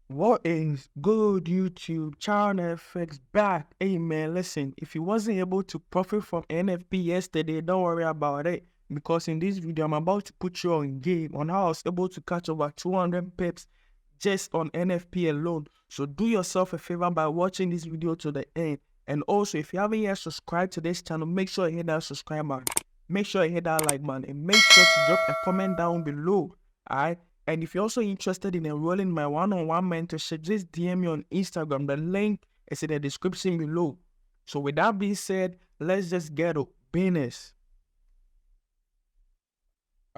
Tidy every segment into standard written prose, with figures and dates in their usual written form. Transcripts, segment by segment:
What is good, YouTube? Channel FX back. Hey man, listen, if you wasn't able to profit from NFP yesterday, don't worry about it. Because in this video, I'm about to put you on game on how I was able to catch over 200 pips just on NFP alone. So do yourself a favor by watching this video to the end. And also, if you haven't yet subscribed to this channel, make sure you hit that subscribe button. Make sure you hit that like button. And make sure to drop a comment down below. Alright? And if you're also interested in enrolling in my one-on-one mentorship, just DM me on Instagram. The link is in the description below. So with that being said, let's just get to business.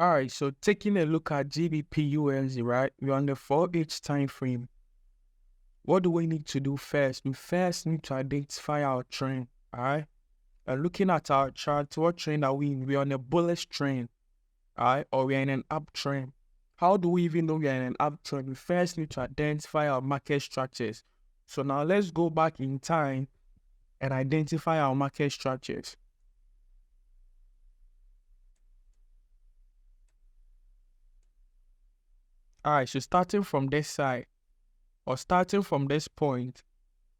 Alright, so taking a look at GBP USD, right? We're on the 4H time frame. What do we need to do first? We first need to identify our trend, alright? And looking at our chart, what trend are we in? We're on a bullish trend, alright? Or we're in an uptrend. How do we even know we are in an uptrend? We first need to identify our market structures. So now let's go back in time and identify our market structures. Alright, so starting from this side, or starting from this point,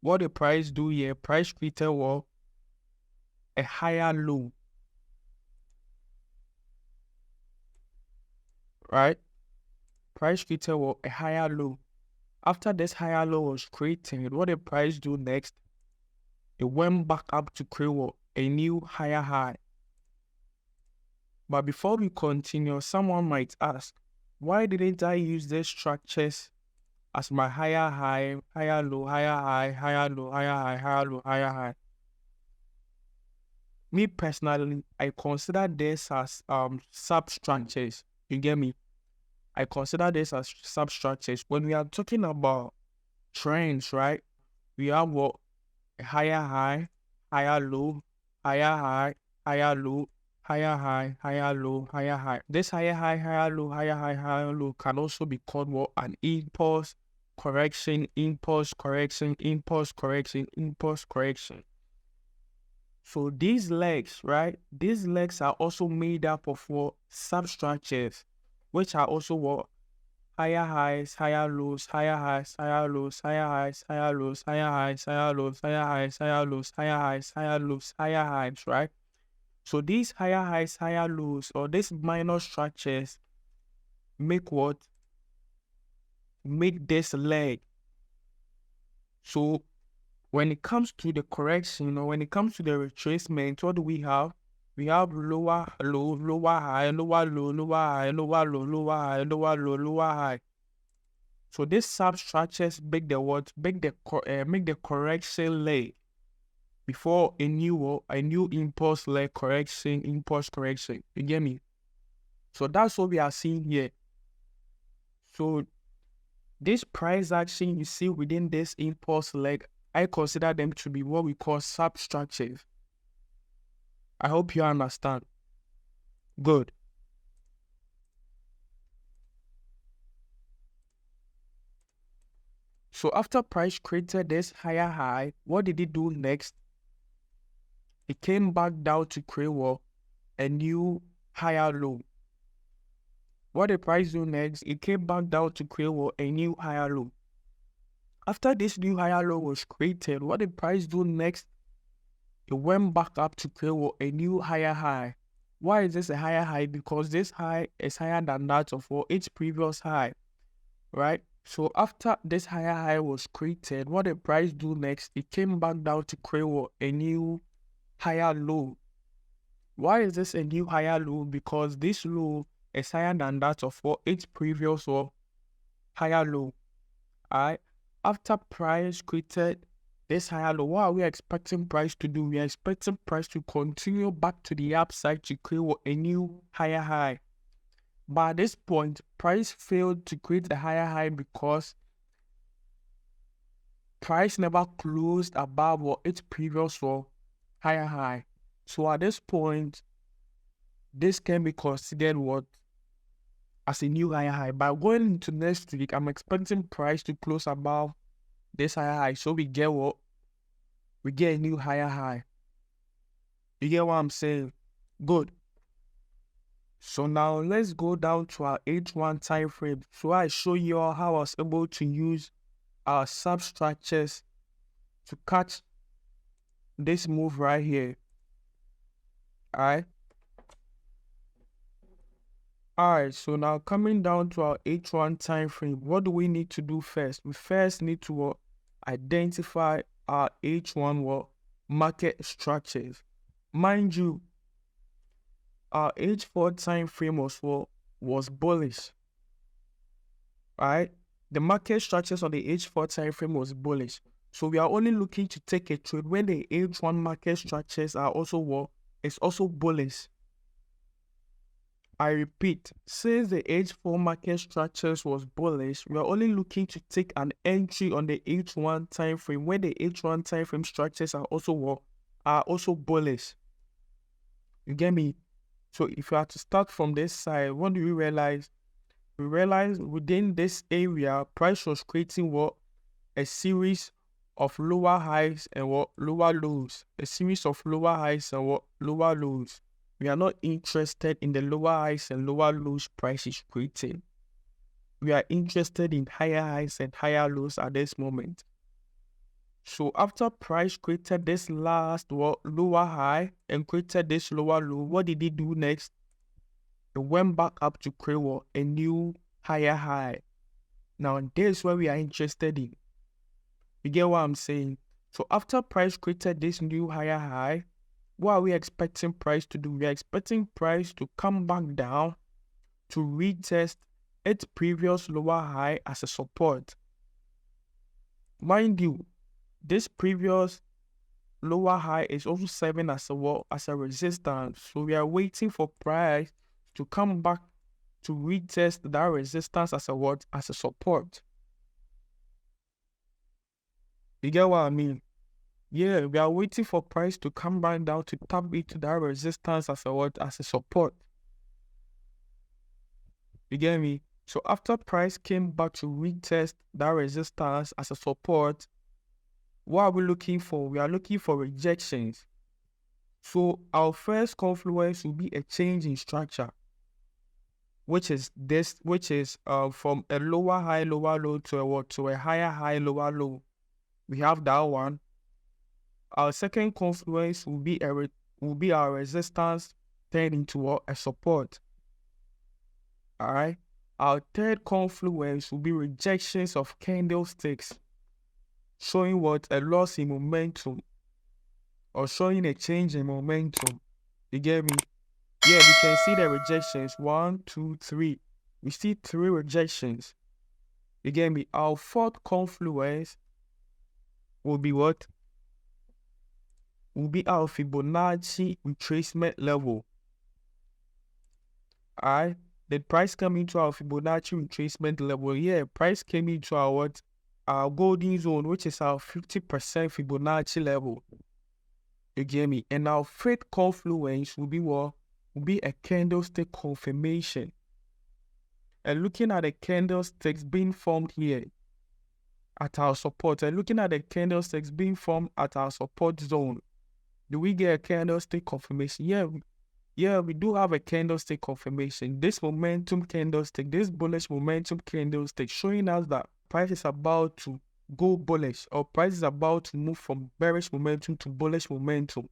what the price do here, price created a higher low. Right? Price created a higher low. After this higher low was created, what the price do next? It went back up to create a new higher high. But before we continue, someone might ask, why didn't I use these structures as my higher high, higher low, higher high, higher low, higher high, higher low, higher high? Me personally, I consider this as substructures. You get me? I consider this as substructures. When we are talking about trends, right? We have what? A higher high, higher low, higher high, higher low, higher high, higher low, higher high. This higher high, higher low, higher high, higher low can also be called what? An impulse correction, impulse correction, impulse correction, impulse correction. So these legs, right? These legs are also made up of what? Substructures, which are also what? Higher highs, higher lows, higher highs, higher lows, higher highs, higher lows, higher highs, higher lows, higher highs, higher lows, higher highs, higher lows, higher highs, right? So these higher highs, higher lows, or these minor structures make what? Make this leg. So when it comes to the correction, or when it comes to the retracement, what do we have? We have lower low, lower high, lower low, lower high, lower low, lower high, lower low, lower high. So these substructures make the what? Make the correction leg before a new impulse leg correction, impulse correction. You get me? So that's what we are seeing here. So this price action you see within this impulse leg, I consider them to be what we call substructures. I hope you understand. Good. So after price created this higher high, what did it do next? It came back down to create a new higher low. What the price do next? It came back down to create a new higher low. After this new higher low was created, what the price do next? It went back up to create a new higher high. Why is this a higher high? Because this high is higher than that of its previous high, right? So after this higher high was created, what the price do next? It came back down to create a new higher low. Why is this a new higher low? Because this low is higher than that of its previous higher low. Alright. After price created this higher low, what are we expecting price to do? We are expecting price to continue back to the upside to create a new higher high. But at this point, price failed to create the higher high because price never closed above its previous higher high. So at this point, this can be considered what? As a new higher high. But going into next week, I'm expecting price to close above this higher high. So we get what? We get a new higher high. You get what I'm saying? Good. So now let's go down to our H1 time frame. So I show you all how I was able to use our substructures to catch this move right here. Alright. Alright, so now coming down to our H1 time frame, what do we need to do first? We first need to identify our H1 market structures. Mind you, our H4 time frame was bullish. Alright, the market structures on the H4 time frame was bullish. So we are only looking to take a trade when the H1 market structures are also it's also bullish. I repeat, since the H4 market structures was bullish, we are only looking to take an entry on the H1 time frame when the H1 time frame structures are also bullish. You get me? So if you are to start from this side, what do we realize? We realize within this area, price was creating a series of lower highs and lower lows. A series of lower highs and lower lows. We are not interested in the lower highs and lower lows price is creating. We are interested in higher highs and higher lows at this moment. So after price created this last lower high and created this lower low, what did it do next? It went back up to create a new higher high. Now this is what we are interested in. You get what I'm saying? So after price created this new higher high, what are we expecting price to do? We are expecting price to come back down to retest its previous lower high as a support. Mind you, this previous lower high is also serving as a resistance. So we are waiting for price to come back to retest that resistance as a support. You get what I mean? Yeah, we are waiting for price to come back down to tap into that resistance as a support. You get me? So after price came back to retest that resistance as a support, what are we looking for? We are looking for rejections. So our first confluence will be a change in structure, which is from a lower high, lower low to a higher high, lower low. We have that one. Our second confluence will be our resistance turned into a support. Alright. Our third confluence will be rejections of candlesticks, showing a loss in momentum or showing a change in momentum. You get me? Yeah, we can see the rejections. 1, 2, 3. We see 3 rejections. You get me? Our fourth confluence will be what? Will be our Fibonacci retracement level. Alright, the price came into our Fibonacci retracement level. Yeah, price came into our golden zone, which is our 50% Fibonacci level. You get me? And our fifth confluence will be a candlestick confirmation. And looking at the candlesticks being formed here at our support, and looking at the candlesticks being formed at our support zone, do we get a candlestick confirmation? Yeah, we do have a candlestick confirmation. This momentum candlestick, this bullish momentum candlestick, showing us that price is about to go bullish, or price is about to move from bearish momentum to bullish momentum.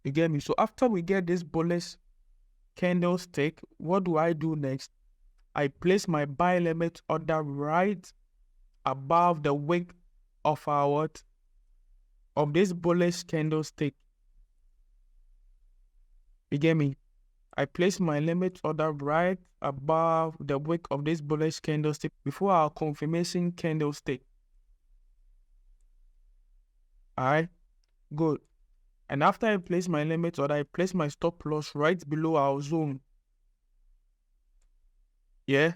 You get me? So after we get this bullish candlestick, what do I do next? I place my buy limit order right above the wick of of this bullish candlestick. You get me? I place my limit order right above the wick of this bullish candlestick before our confirmation candlestick. Alright, good. And after I place my limit order, I place my stop loss right below our zone. Yeah,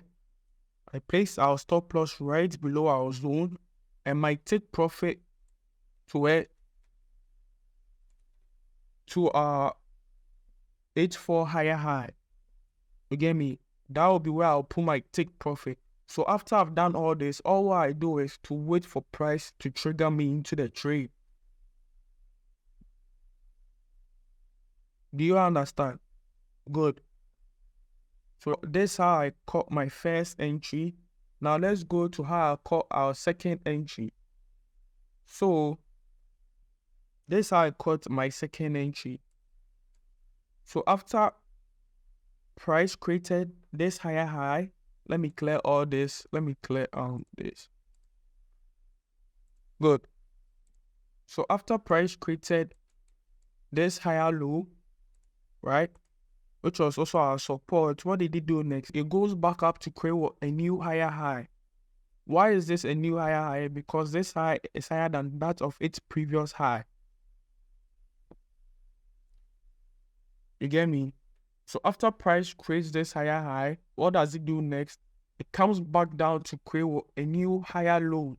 I place our stop loss right below our zone and my take profit to our H4 higher high. You get me? That will be where I'll put my take profit. So after I've done all this, all I do is to wait for price to trigger me into the trade. Do you understand? Good. So this is how I caught my first entry Now let's go to how I call our second entry. So this is how I caught my second entry. So after price created this higher high, let me clear all this. Let me clear this. Good. So after price created this higher low, right, which was also our support, what did it do next? It goes back up to create a new higher high. Why is this a new higher high? Because this high is higher than that of its previous high. You get me? So after price creates this higher high, what does it do next? It comes back down to create a new higher low.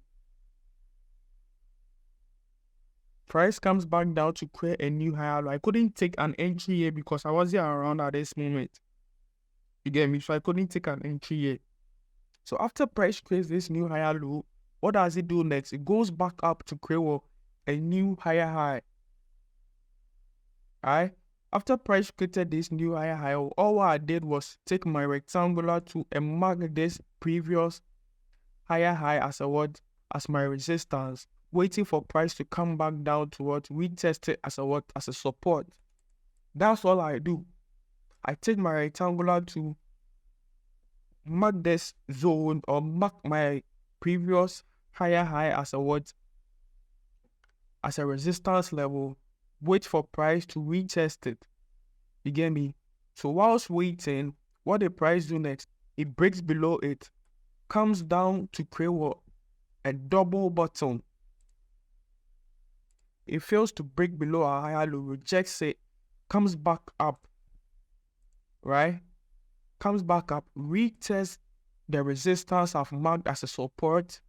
Price comes back down to create a new higher low. I couldn't take an entry here because I wasn't around at this moment. You get me? So I couldn't take an entry here. So after price creates this new higher low, what does it do next? It goes back up to create a new higher high. Alright? After price created this new higher high, all I did was take my rectangular tool and mark this previous higher high as a what? As my resistance, waiting for price to come back down to what? Retest it as a what? As a support. That's all I do. I take my rectangular tool, mark this zone or mark my previous higher high as a what? As a resistance level, wait for price to retest it. You get me? So whilst waiting, what the price do next? It breaks below it, comes down to create what? A double bottom. It fails to break below a higher low, rejects it, comes back up, right? Comes back up, retests the resistance I've marked as a support.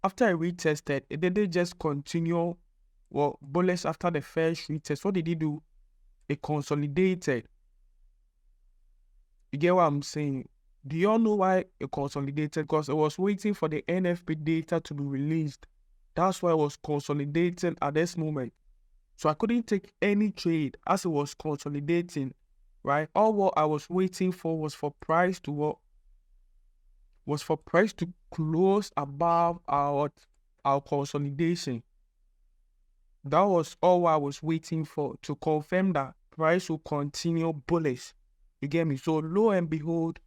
After I retested, it didn't just continue bullish after the first retest. What did it do? It consolidated. You get what I'm saying? Do you all know why it consolidated? Because it was waiting for the NFP data to be released. That's why it was consolidating at this moment. So I couldn't take any trade as it was consolidating, right? All what I was waiting for was for price to what? Was for price to close above our consolidation. That was all I was waiting for, to confirm that price will continue bullish. You get me? So lo and behold,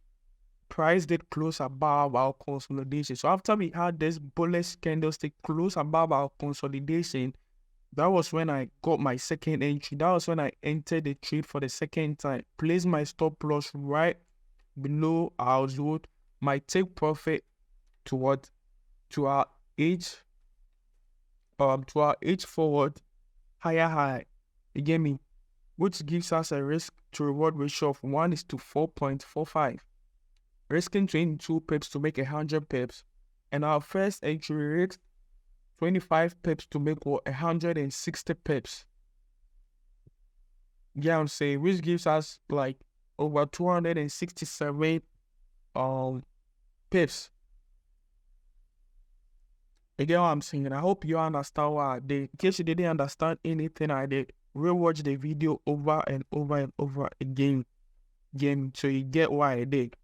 price did close above our consolidation. So after we had this bullish candlestick close above our consolidation, that was when I got my second entry. That was when I entered the trade for the second time. Placed my stop loss right below our zone. My take profit to what? To our H forward higher high. You get me? Which gives us a risk to reward ratio of 1:4.45. Risking 22 pips to make 100 pips. And our first entry risked 25 pips to make 160 pips. Yeah, I'm saying, which gives us like over 267 pips. You get what I'm saying? I hope you understand what I did. In case you didn't understand anything I did, rewatch the video over and over and over again so you get what I did.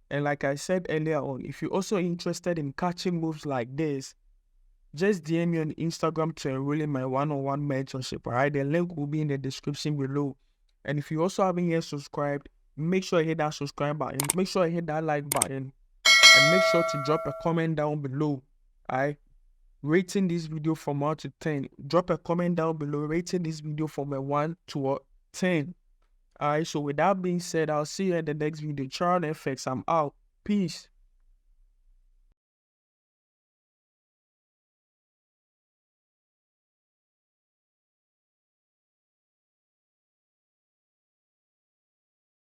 And like I said earlier on, if you're also interested in catching moves like this, just DM me on Instagram to enroll in my one-on-one mentorship. Alright, the link will be in the description below. And if you also haven't yet subscribed, make sure you hit that subscribe button. Make sure you hit that like button. And make sure to drop a comment down below. Alright, rating this video from 1 to 10. Drop a comment down below rating this video from a 1 to a 10. Alright, so with that being said, I'll see you in the next video. Charles FX, I'm out. Peace.